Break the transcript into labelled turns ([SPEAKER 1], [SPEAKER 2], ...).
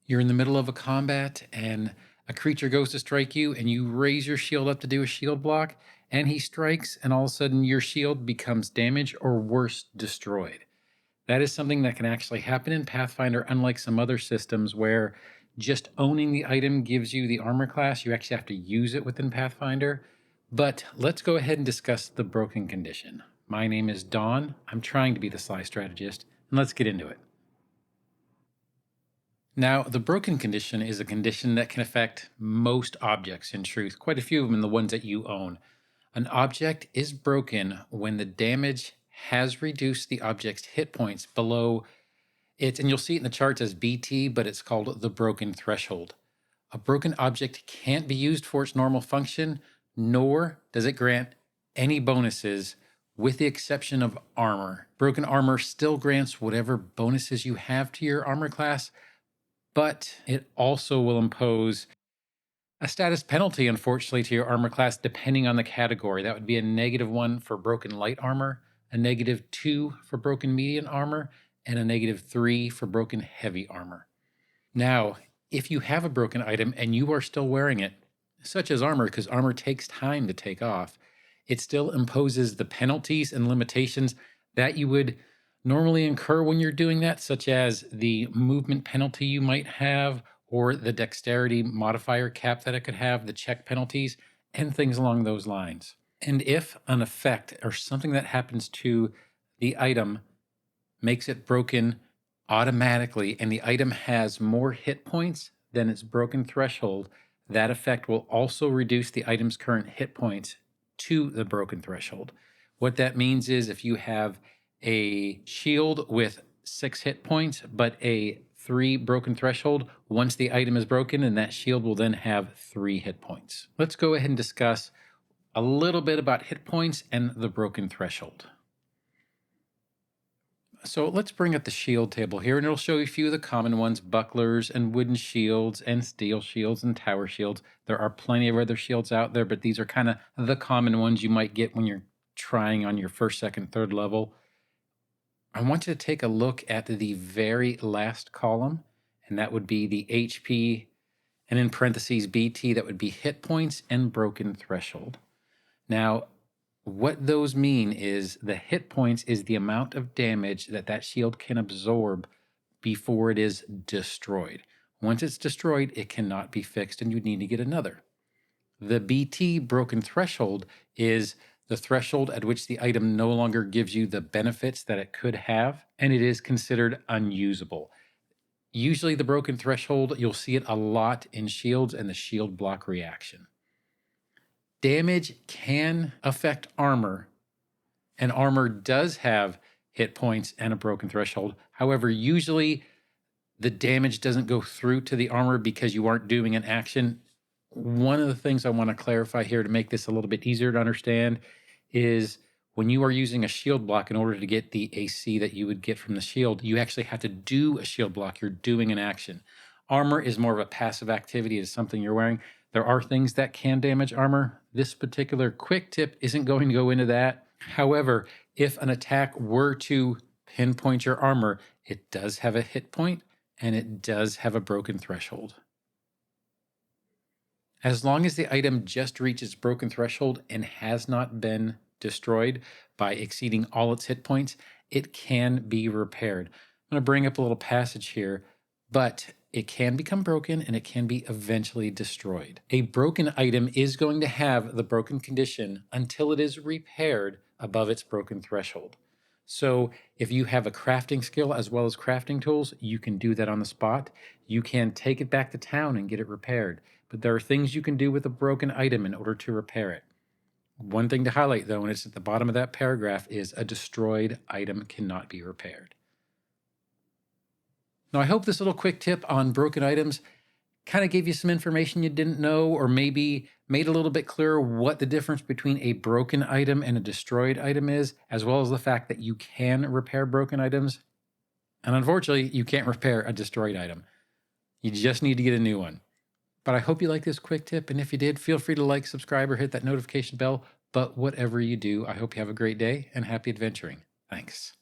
[SPEAKER 1] You're in the middle of a combat and a creature goes to strike you, and you raise your shield up to do a shield block, and he strikes, and all of a sudden your shield becomes damaged or worse, destroyed. That is something that can actually happen in Pathfinder, unlike some other systems where just owning the item gives you the armor class. You actually have to use it within Pathfinder. But let's go ahead and discuss the broken condition. My name is Don. I'm trying to be the Sly Strategist, and let's get into it. Now, the broken condition is a condition that can affect most objects, in truth, quite a few of them, the ones that you own. An object is broken when the damage has reduced the object's hit points below it, and you'll see it in the charts as BT, but it's called the broken threshold. A broken object can't be used for its normal function, nor does it grant any bonuses, with the exception of armor. Broken armor still grants whatever bonuses you have to your armor class, but it also will impose a status penalty, unfortunately, to your armor class depending on the category. That would be a -1 for broken light armor, a -2 for broken medium armor, and a -3 for broken heavy armor. Now, if you have a broken item and you are still wearing it, such as armor, because armor takes time to take off, it still imposes the penalties and limitations that you would normally incur when you're doing that, such as the movement penalty you might have, or the dexterity modifier cap that it could have, the check penalties, and things along those lines. And if an effect or something that happens to the item makes it broken automatically, and the item has more hit points than its broken threshold, that effect will also reduce the item's current hit points to the broken threshold. What that means is if you have a shield with 6 hit points, but a 3 broken threshold, once the item is broken, and that shield will then have 3 hit points. Let's go ahead and discuss a little bit about hit points and the broken threshold. So let's bring up the shield table here, and it'll show you a few of the common ones: bucklers and wooden shields and steel shields and tower shields. There are plenty of other shields out there, but these are kind of the common ones you might get when you're trying on your first, second, third level. I want you to take a look at the very last column, and that would be the HP, and in parentheses BT, that would be hit points and broken threshold. Now, what those mean is the hit points is the amount of damage that that shield can absorb before it is destroyed. Once it's destroyed, it cannot be fixed, and you need to get another. The BT, broken threshold, is the threshold at which the item no longer gives you the benefits that it could have, and it is considered unusable. Usually the broken threshold, you'll see it a lot in shields and the shield block reaction. Damage can affect armor, and armor does have hit points and a broken threshold. However, usually the damage doesn't go through to the armor because you aren't doing an action. One of the things I want to clarify here to make this a little bit easier to understand is when you are using a shield block, in order to get the AC that you would get from the shield, you actually have to do a shield block. You're doing an action. Armor is more of a passive activity. It's something you're wearing. There are things that can damage armor. This particular quick tip isn't going to go into that. However, if an attack were to pinpoint your armor, it does have a hit point and it does have a broken threshold. As long as the item just reaches broken threshold and has not been destroyed by exceeding all its hit points, it can be repaired. I'm going to bring up a little passage here, but it can become broken and it can be eventually destroyed. A broken item is going to have the broken condition until it is repaired above its broken threshold. So if you have a crafting skill as well as crafting tools, you can do that on the spot. You can take it back to town and get it repaired. But there are things you can do with a broken item in order to repair it. One thing to highlight, though, and it's at the bottom of that paragraph, is a destroyed item cannot be repaired. Now, I hope this little quick tip on broken items kind of gave you some information you didn't know, or maybe made a little bit clearer what the difference between a broken item and a destroyed item is, as well as the fact that you can repair broken items. And unfortunately, you can't repair a destroyed item. You just need to get a new one. But I hope you like this quick tip, and if you did, feel free to like, subscribe, or hit that notification bell. But whatever you do, I hope you have a great day and happy adventuring. Thanks.